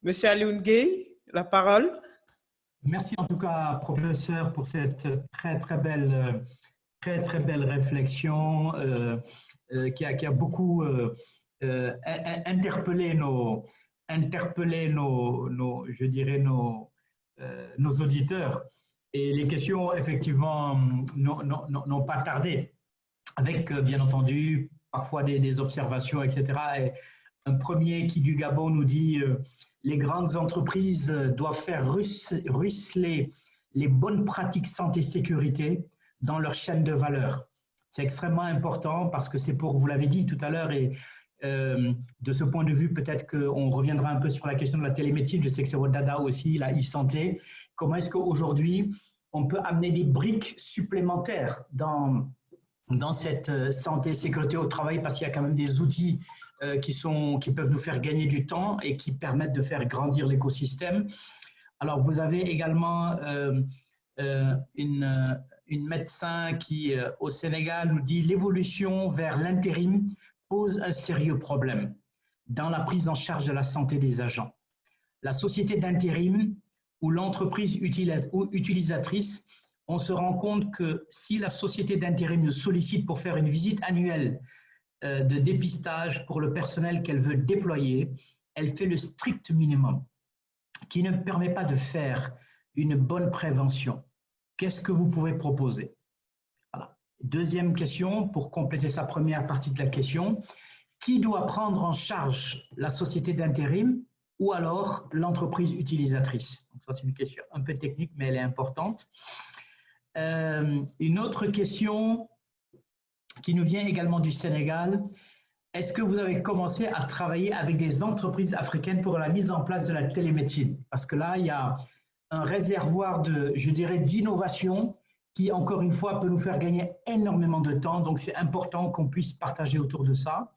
Monsieur Alioune Gueye, la parole. Merci en tout cas, professeur, pour cette très belle réflexion qui a beaucoup interpellé je dirais nos auditeurs. Et les questions, effectivement, n'ont pas tardé, avec, bien entendu, parfois des observations, etc. Et un premier qui du Gabon nous dit les grandes entreprises doivent faire ruisseler les bonnes pratiques santé-sécurité dans leur chaîne de valeur. C'est extrêmement important parce que c'est pour, vous l'avez dit tout à l'heure, et de ce point de vue, peut-être qu'on reviendra un peu sur la question de la télémédecine. Je sais que c'est votre dada aussi, la e-santé. Comment est-ce qu'aujourd'hui, on peut amener des briques supplémentaires dans cette santé et sécurité au travail, parce qu'il y a quand même des outils qui peuvent nous faire gagner du temps et qui permettent de faire grandir l'écosystème. Alors, vous avez également une médecin qui, au Sénégal, nous dit « L'évolution vers l'intérim pose un sérieux problème dans la prise en charge de la santé des agents. La société d'intérim ou l'entreprise utilisatrice, on se rend compte que si la société d'intérim nous sollicite pour faire une visite annuelle de dépistage pour le personnel qu'elle veut déployer, elle fait le strict minimum, qui ne permet pas de faire une bonne prévention. Qu'est-ce que vous pouvez proposer? Voilà. Deuxième question, pour compléter sa première partie de la question, qui doit prendre en charge la société d'intérim ou alors l'entreprise utilisatrice? Donc ça, c'est une question un peu technique, mais elle est importante. Une autre question qui nous vient également du Sénégal. Est-ce que vous avez commencé à travailler avec des entreprises africaines pour la mise en place de la télémédecine? Parce que là, il y a un réservoir je dirais, d'innovation qui, encore une fois, peut nous faire gagner énormément de temps. Donc, c'est important qu'on puisse partager autour de ça.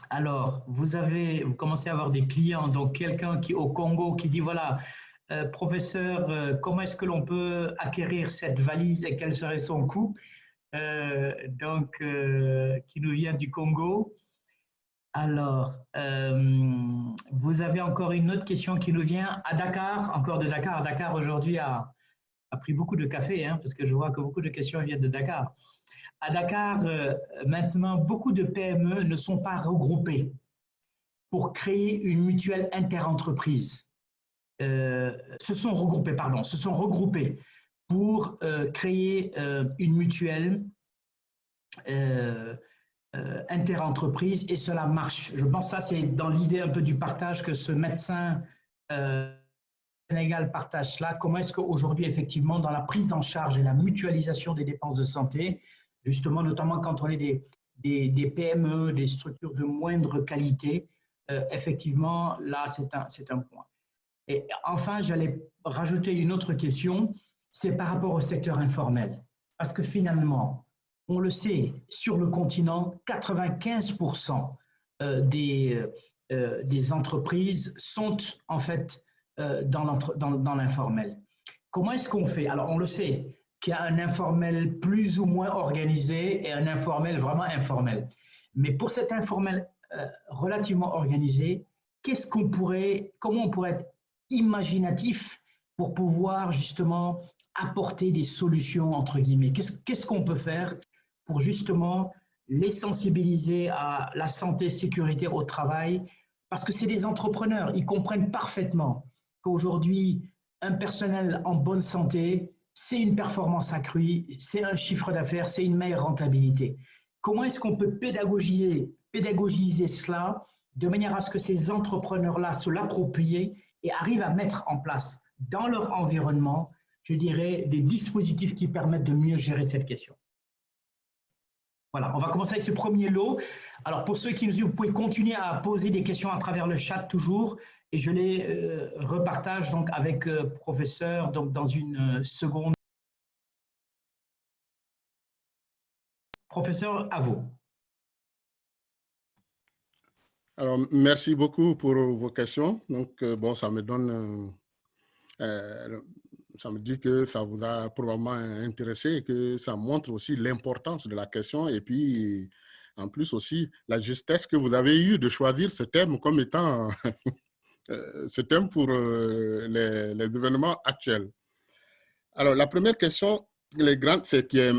Alors, vous commencez à avoir des clients, donc quelqu'un qui au Congo qui dit, voilà, professeur, comment est-ce que l'on peut acquérir cette valise et quel serait son coût? Qui nous vient du Congo. Alors, vous avez encore une autre question qui nous vient à Dakar, encore de Dakar. Dakar aujourd'hui a pris beaucoup de café, hein, parce que je vois que beaucoup de questions viennent de Dakar. À Dakar, maintenant, beaucoup de PME ne sont pas regroupées pour créer une mutuelle interentreprise. Se sont regroupés pour créer une mutuelle interentreprise et cela marche. Je pense que ça, c'est dans l'idée un peu du partage que ce médecin Sénégal partage cela. Comment est-ce qu'aujourd'hui, effectivement, dans la prise en charge et la mutualisation des dépenses de santé, justement, notamment quand on est des PME, des structures de moindre qualité, effectivement, là, c'est un point. Et enfin, j'allais rajouter une autre question, c'est par rapport au secteur informel. Parce que finalement, on le sait, sur le continent, 95% des entreprises sont en fait dans l'informel. Comment est-ce qu'on fait? Alors, on le sait qu'il y a un informel plus ou moins organisé et un informel vraiment informel. Mais pour cet informel relativement organisé, comment on pourrait être imaginatif pour pouvoir justement apporter des solutions, entre guillemets? Qu'est-ce qu'on peut faire pour justement les sensibiliser à la santé, sécurité au travail? Parce que c'est des entrepreneurs, ils comprennent parfaitement qu'aujourd'hui, un personnel en bonne santé, c'est une performance accrue, c'est un chiffre d'affaires, c'est une meilleure rentabilité. Comment est-ce qu'on peut pédagogiser cela de manière à ce que ces entrepreneurs-là se l'approprient et arrivent à mettre en place dans leur environnement, je dirais, des dispositifs qui permettent de mieux gérer cette question? Voilà, on va commencer avec ce premier lot. Alors, pour ceux qui nous suivent, vous pouvez continuer à poser des questions à travers le chat toujours, et je les repartage donc avec professeur donc dans une seconde. Professeur, à vous. Alors, merci beaucoup pour vos questions. Donc, bon, ça me donne, ça me dit que ça vous a probablement intéressé et que ça montre aussi l'importance de la question et puis en plus aussi la justesse que vous avez eue de choisir ce thème comme étant ce thème pour les événements actuels. Alors, la première question, c'est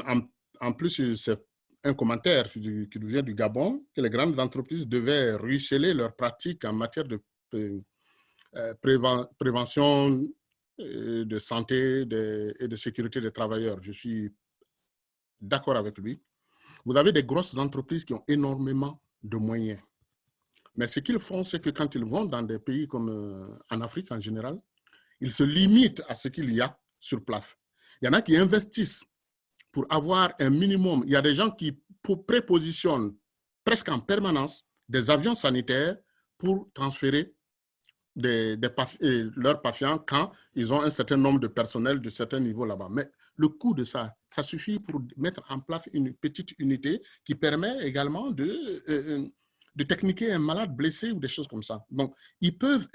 en plus, c'est un commentaire qui nous vient du Gabon, que les grandes entreprises devaient ruisseler leurs pratiques en matière de prévention de santé et de sécurité des travailleurs. Je suis d'accord avec lui. Vous avez des grosses entreprises qui ont énormément de moyens. Mais ce qu'ils font, c'est que quand ils vont dans des pays comme en Afrique en général, ils se limitent à ce qu'il y a sur place. Il y en a qui investissent pour avoir un minimum. Il y a des gens qui prépositionnent presque en permanence des avions sanitaires pour transférer leurs patients quand ils ont un certain nombre de personnel de certains niveaux là-bas. Mais le coût de ça, ça suffit pour mettre en place une petite unité qui permet également de techniquer un malade blessé ou des choses comme ça. Donc, ils peuvent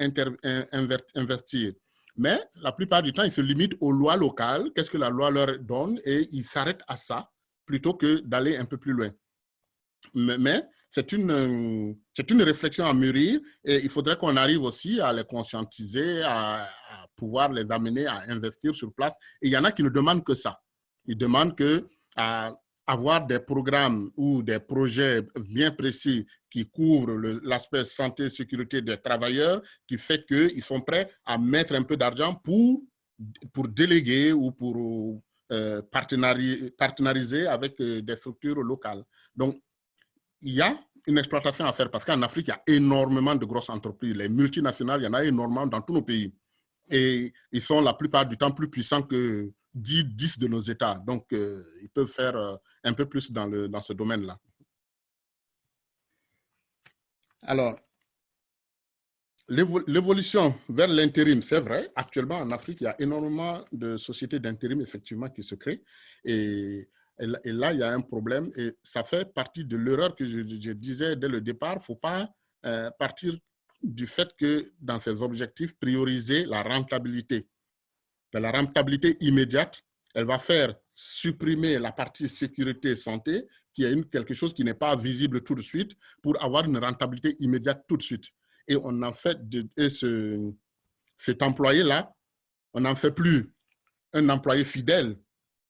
investir. Mais la plupart du temps, ils se limitent aux lois locales. Qu'est-ce que la loi leur donne? Et ils s'arrêtent à ça plutôt que d'aller un peu plus loin. Mais c'est une réflexion à mûrir et il faudrait qu'on arrive aussi à les conscientiser, à pouvoir les amener à investir sur place. Et il y en a qui ne demandent que ça. Ils demandent à avoir des programmes ou des projets bien précis qui couvrent l'aspect santé et sécurité des travailleurs, qui fait qu'ils sont prêts à mettre un peu d'argent pour déléguer ou pour partenariser avec des structures locales. Donc, il y a une exploitation à faire parce qu'en Afrique, il y a énormément de grosses entreprises. Les multinationales, il y en a énormément dans tous nos pays. Et ils sont la plupart du temps plus puissants que 10 de nos États. Donc, ils peuvent faire un peu plus dans ce domaine-là. Alors, l'évolution vers l'intérim, c'est vrai. Actuellement, en Afrique, il y a énormément de sociétés d'intérim, effectivement, qui se créent. Et là, il y a un problème et ça fait partie de l'erreur que je disais dès le départ. Il ne faut pas partir du fait que dans ces objectifs, prioriser la rentabilité. Mais la rentabilité immédiate, elle va faire supprimer la partie sécurité et santé, qui est quelque chose qui n'est pas visible tout de suite, pour avoir une rentabilité immédiate tout de suite. Et on en fait, cet employé-là, on n'en fait plus un employé fidèle,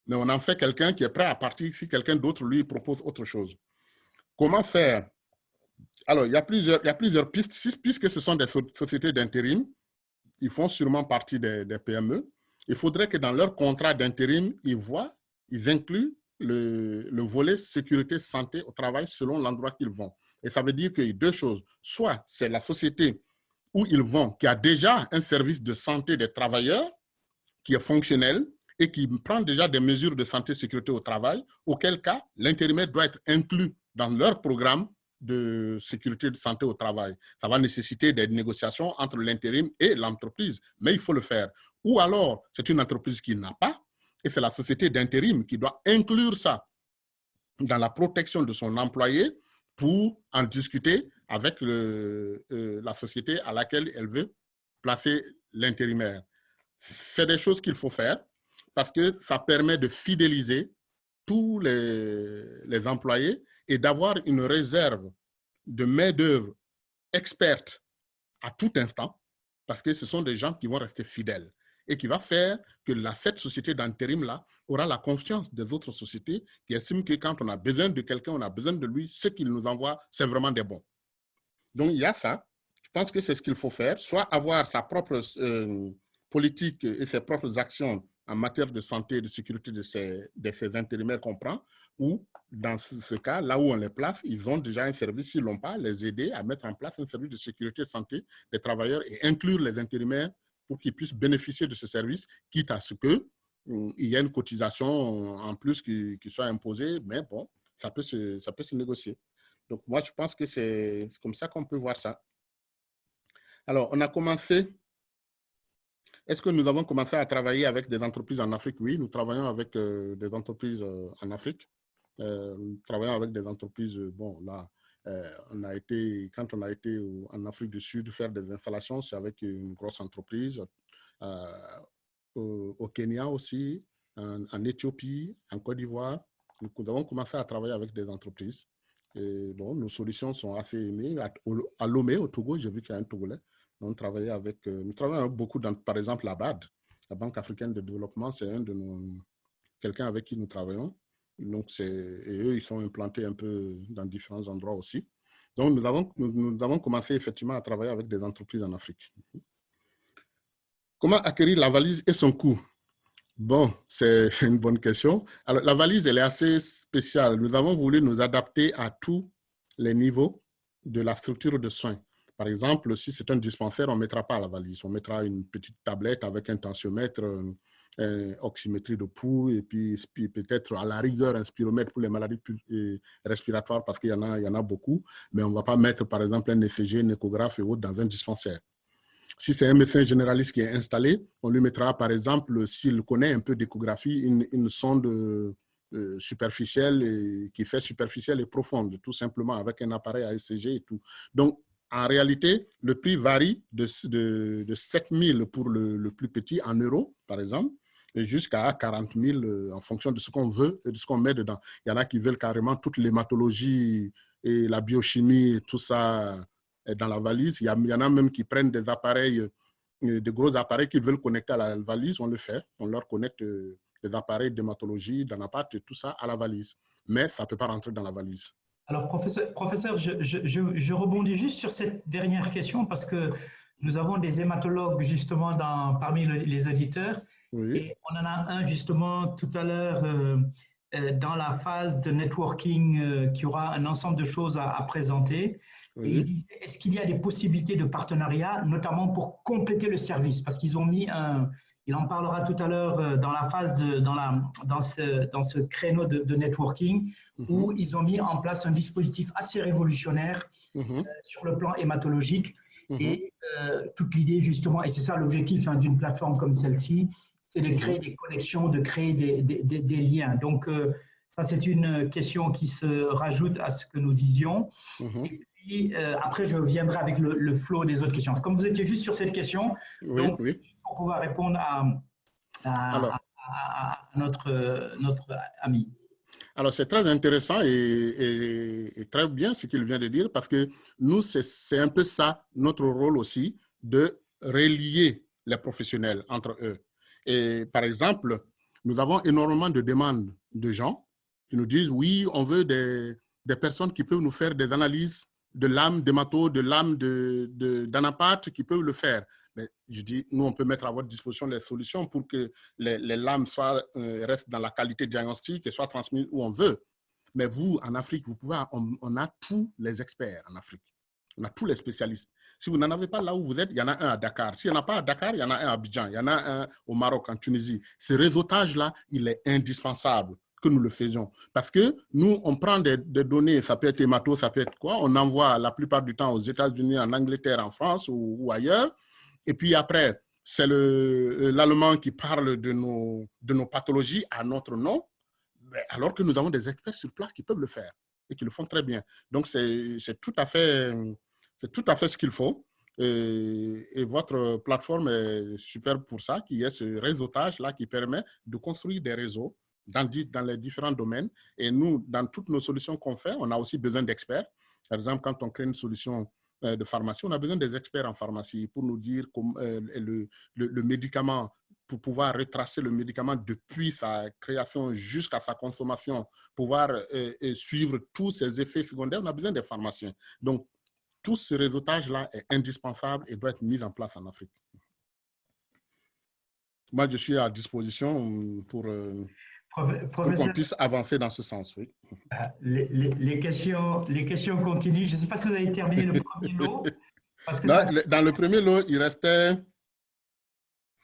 mais on en fait quelqu'un qui est prêt à partir si quelqu'un d'autre lui propose autre chose. Comment faire? Alors, il y a plusieurs pistes, puisque ce sont des sociétés d'intérim, ils font sûrement partie des PME. Il faudrait que dans leur contrat d'intérim, ils incluent le volet sécurité, santé au travail selon l'endroit qu'ils vont. Et ça veut dire qu'il y a deux choses. Soit c'est la société où ils vont qui a déjà un service de santé des travailleurs qui est fonctionnel et qui prend déjà des mesures de santé et sécurité au travail, auquel cas l'intérimaire doit être inclus dans leur programme de sécurité de santé au travail. Ça va nécessiter des négociations entre l'intérim et l'entreprise, mais il faut le faire. Ou alors, c'est une entreprise qui n'a pas, et c'est la société d'intérim qui doit inclure ça dans la protection de son employé pour en discuter avec la société à laquelle elle veut placer l'intérimaire. C'est des choses qu'il faut faire parce que ça permet de fidéliser tous les employés et d'avoir une réserve de main-d'œuvre experte à tout instant parce que ce sont des gens qui vont rester fidèles et qui va faire que cette société d'intérim-là aura la confiance des autres sociétés qui estiment que quand on a besoin de quelqu'un, on a besoin de lui, ce qu'il nous envoie, c'est vraiment des bons. Donc, il y a ça. Je pense que c'est ce qu'il faut faire, soit avoir sa propre politique et ses propres actions en matière de santé et de sécurité de ces intérimaires qu'on prend, ou dans ce cas, là où on les place, ils ont déjà un service, s'ils ne l'ont pas, les aider à mettre en place un service de sécurité et santé des travailleurs et inclure les intérimaires pour qu'ils puissent bénéficier de ce service, quitte à ce qu'il y ait une cotisation en plus qui soit imposée, mais bon, ça peut se négocier. Donc, moi, je pense que c'est comme ça qu'on peut voir ça. Alors, on a commencé. Est-ce que nous avons commencé à travailler avec des entreprises en Afrique? Oui, nous travaillons avec des entreprises en Afrique. Nous travaillons avec des entreprises, bon, là, quand on a été en Afrique du Sud faire des installations, c'est avec une grosse entreprise. Au Kenya aussi, en Éthiopie, en Côte d'Ivoire. Nous avons commencé à travailler avec des entreprises Et bon, nos solutions sont assez aimées. À Lomé, au Togo, j'ai vu qu'il y a un Togolais. On travaillait avec, nous travaillons beaucoup dans, par exemple, la BAD, la Banque africaine de développement, c'est quelqu'un avec qui nous travaillons. Donc, et eux, ils sont implantés un peu dans différents endroits aussi. Donc, nous avons commencé effectivement à travailler avec des entreprises en Afrique. Comment acquérir la valise et son coût? Bon, c'est une bonne question. Alors, la valise, elle est assez spéciale. Nous avons voulu nous adapter à tous les niveaux de la structure de soins. Par exemple, si c'est un dispensaire, on ne mettra pas la valise. On mettra une petite tablette avec un tensiomètre, oxymétrie de pouls, et puis peut-être à la rigueur un spiromètre pour les maladies respiratoires parce qu'il y en a beaucoup. Mais on ne va pas mettre, par exemple, un ECG, un échographe et autres dans un dispensaire. Si c'est un médecin généraliste qui est installé, on lui mettra, par exemple, s'il connaît un peu d'échographie, une sonde superficielle qui fait superficielle et profonde, tout simplement avec un appareil à ECG et tout. Donc, en réalité, le prix varie de 7 000 pour le plus petit en euros, par exemple, jusqu'à 40 000 en fonction de ce qu'on veut et de ce qu'on met dedans. Il y en a qui veulent carrément toute l'hématologie et la biochimie et tout ça dans la valise. Il y en a même qui prennent des appareils, de gros appareils qu'ils veulent connecter à la valise. On le fait. On leur connecte des appareils d'hématologie, d'anapath et tout ça à la valise. Mais ça ne peut pas rentrer dans la valise. Alors, professeur, je rebondis juste sur cette dernière question parce que nous avons des hématologues justement parmi les auditeurs. Oui. Et on en a un justement tout à l'heure dans la phase de networking qui aura un ensemble de choses à présenter. Oui. Et il disait, est-ce qu'il y a des possibilités de partenariat, notamment pour compléter le service? Parce qu'ils ont mis il en parlera tout à l'heure dans la phase dans ce créneau de networking où ils ont mis en place un dispositif assez révolutionnaire sur le plan hématologique. Et toute l'idée justement, et c'est ça l'objectif d'une plateforme comme celle-ci, c'est de créer des connexions, de créer des liens. Donc, ça, c'est une question qui se rajoute à ce que nous disions. Et puis, après, je viendrai avec le flow des autres questions. Comme vous étiez juste sur cette question, donc, pour pouvoir répondre à notre ami. Alors, c'est très intéressant et très bien ce qu'il vient de dire parce que nous, c'est un peu ça, notre rôle aussi, de relier les professionnels entre eux. Et par exemple, nous avons énormément de demandes de gens qui nous disent, oui, on veut des personnes qui peuvent nous faire des analyses de lames d'hémato, de lames d'anapath qui peuvent le faire. Mais je dis, nous, on peut mettre à votre disposition les solutions pour que les lames restent dans la qualité diagnostique et soient transmises où on veut. Mais vous, en Afrique, vous pouvez, on a tous les experts en Afrique. On a tous les spécialistes. Si vous n'en avez pas là où vous êtes, il y en a un à Dakar. S'il n'y en a pas à Dakar, il y en a un à Abidjan. Il y en a un au Maroc, en Tunisie. Ce réseautage-là, il est indispensable que nous le faisions. Parce que nous, on prend des données, ça peut être hémato, ça peut être quoi, on envoie la plupart du temps aux États-Unis, en Angleterre, en France ou ailleurs. Et puis après, c'est l'Allemand qui parle de nos pathologies à notre nom, alors que nous avons des experts sur place qui peuvent le faire et qui le font très bien. Donc, c'est tout à fait ce qu'il faut. Et votre plateforme est superbe pour ça, qui est ce réseautage-là qui permet de construire des réseaux dans les différents domaines. Et nous, dans toutes nos solutions qu'on fait, on a aussi besoin d'experts. Par exemple, quand on crée une solution de pharmacie, on a besoin des experts en pharmacie pour nous dire le médicament, pour pouvoir retracer le médicament depuis sa création jusqu'à sa consommation, pouvoir suivre tous ses effets secondaires, on a besoin des pharmaciens. Donc, tout ce réseautage-là est indispensable et doit être mis en place en Afrique. Moi, je suis à disposition pour qu'on puisse avancer dans ce sens, oui. Les questions continuent. Je ne sais pas si vous avez terminé le premier lot. Parce que dans le premier lot, il restait...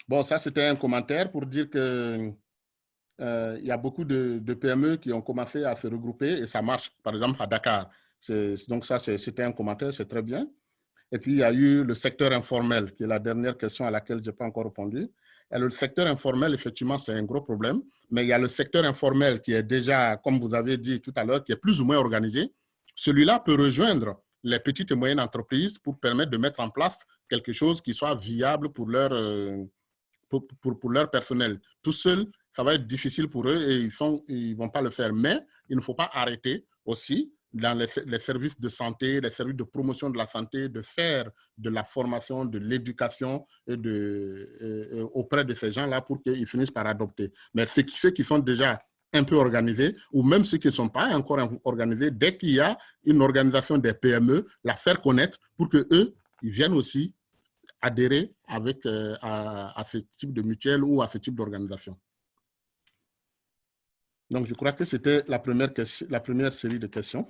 Bon, ça, c'était un commentaire pour dire que il y a beaucoup de PME qui ont commencé à se regrouper et ça marche, par exemple, à Dakar. Donc, ça, c'était un commentaire, c'est très bien. Et puis, il y a eu le secteur informel, qui est la dernière question à laquelle je n'ai pas encore répondu. Et le secteur informel, effectivement, c'est un gros problème. Mais il y a le secteur informel qui est déjà, comme vous avez dit tout à l'heure, qui est plus ou moins organisé. Celui-là peut rejoindre les petites et moyennes entreprises pour permettre de mettre en place quelque chose qui soit viable pour leur personnel. Tout seul, ça va être difficile pour eux et ils ne vont pas le faire. Mais il ne faut pas arrêter aussi dans les services de santé, les services de promotion de la santé, de faire de la formation, de l'éducation auprès de ces gens-là pour qu'ils finissent par adopter. Mais ceux qui sont déjà un peu organisés, ou même ceux qui ne sont pas encore organisés, dès qu'il y a une organisation des PME, la faire connaître pour qu'eux, ils viennent aussi adhérer à ce type de mutuelle ou à ce type d'organisation. Donc, je crois que c'était la première série de questions.